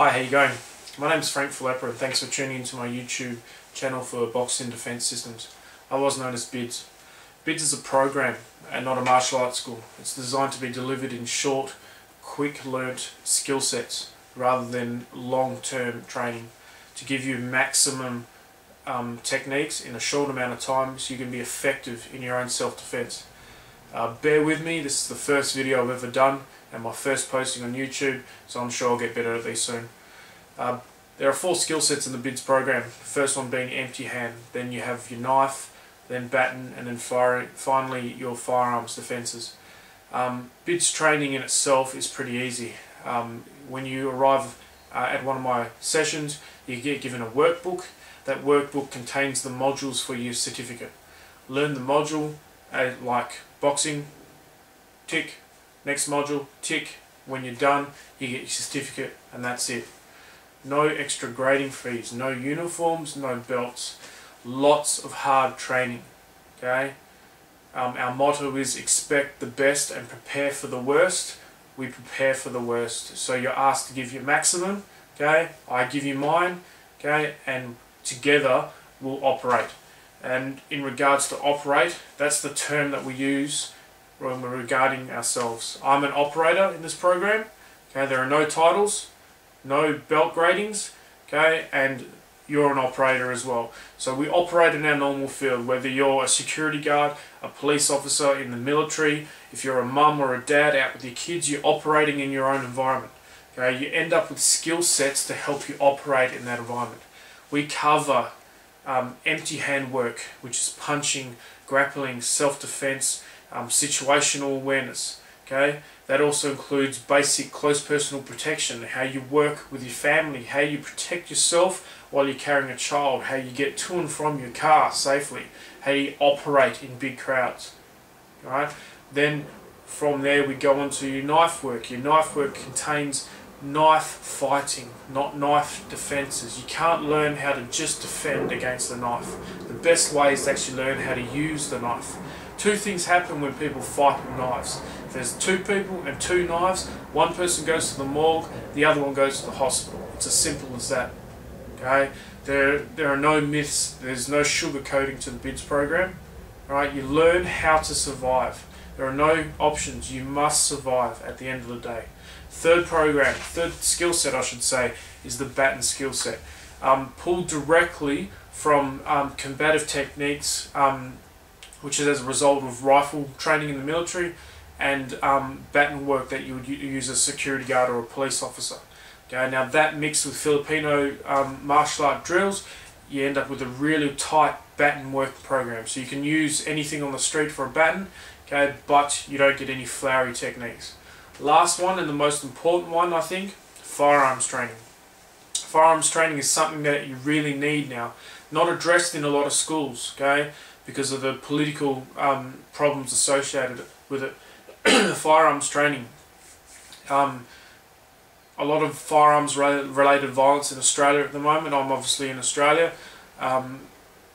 Hi, how you going? My name is Frank Philippa and thanks for tuning into my YouTube channel for Boxing Defence Systems, otherwise known as BIDS. BIDS is a program and not a martial arts school. It's designed to be delivered in short, quick learnt skill sets rather than long-term training to give you maximum techniques in a short amount of time so you can be effective in your own self-defence. Bear with me, this is the first video I've ever done and my first posting on YouTube, so I'm sure I'll get better at these soon. There are 4 skill sets in the BIDS program, the first one being empty hand, then you have your knife, then baton, and then finally your firearms defences. BIDS training in itself is pretty easy. When you arrive at one of my sessions, you get given a workbook. That workbook contains the modules for your certificate. Learn the module, like boxing, tick. Next module, tick. When you're done, you get your certificate, and that's it. No extra grading fees, no uniforms, no belts. Lots of hard training. Okay. Our motto is expect the best and prepare for the worst. We prepare for the worst. So you're asked to give your maximum. Okay. I give you mine. Okay. And together we'll operate. And in regards to operate, that's the term that we use when we're regarding ourselves. I'm an operator in this program. Okay, there are no titles, no belt gradings, okay, and you're an operator as well. So we operate in our normal field, whether you're a security guard, a police officer in the military, if you're a mum or a dad out with your kids, you're operating in your own environment. Okay, you end up with skill sets to help you operate in that environment. We cover empty hand work, which is punching, grappling, self-defense, situational awareness. Okay, that also includes basic close personal protection, how you work with your family, how you protect yourself while you're carrying a child, how you get to and from your car safely, how you operate in big crowds. Right? Then from there we go on to your knife work. Your knife work contains knife fighting, not knife defences. You can't learn how to just defend against the knife. The best way is to actually learn how to use the knife. 2 things happen when people fight with knives. If there's 2 people and 2 knives, one person goes to the morgue, the other one goes to the hospital. It's as simple as that. Okay? There are no myths, there's no sugarcoating to the BIDS program. Alright, you learn how to survive. There are no options, you must survive at the end of the day. Third skill set I should say, is the baton skill set. Pulled directly from combative techniques, which is as a result of rifle training in the military, and baton work that you would use as a security guard or a police officer. Okay, now that mixed with Filipino martial art drills, you end up with a really tight baton work program. So you can use anything on the street for a baton, okay, but you don't get any flowery techniques. Last one, and the most important one, I think, firearms training. Firearms training is something that you really need now, not addressed in a lot of schools, okay, because of the political problems associated with it. Firearms training. A lot of firearms related violence in Australia at the moment. I'm obviously in Australia.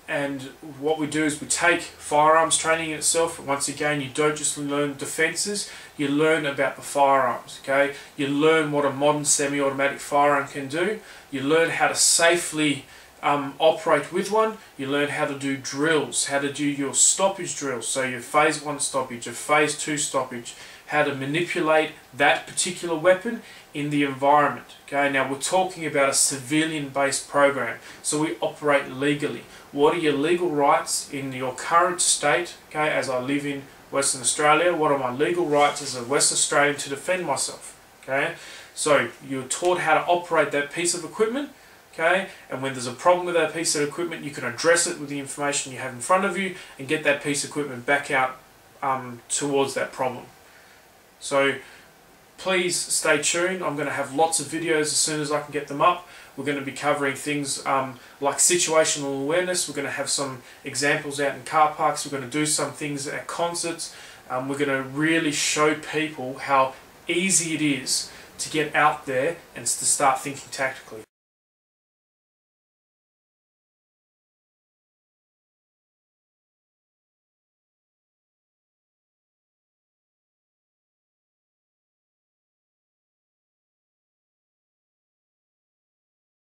And what we do is we take firearms training itself. Once again, you don't just learn defences, you learn about the firearms. Okay, you learn what a modern semi-automatic firearm can do. You learn how to safely operate with one. You learn how to do drills, how to do your stoppage drills, so your phase 1 stoppage, your phase 2 stoppage, how to manipulate that particular weapon in the environment. Okay, now we're talking about a civilian based program, so we operate legally. What are your legal rights in your current state? Okay, as I live in Western Australia, what are my legal rights as a West Australian to defend myself? Okay, so you're taught how to operate that piece of equipment. Okay, and when there's a problem with that piece of equipment, you can address it with the information you have in front of you and get that piece of equipment back out towards that problem. So please stay tuned. I'm going to have lots of videos as soon as I can get them up. We're going to be covering things like situational awareness. We're going to have some examples out in car parks. We're going to do some things at concerts. We're going to really show people how easy it is to get out there and to start thinking tactically.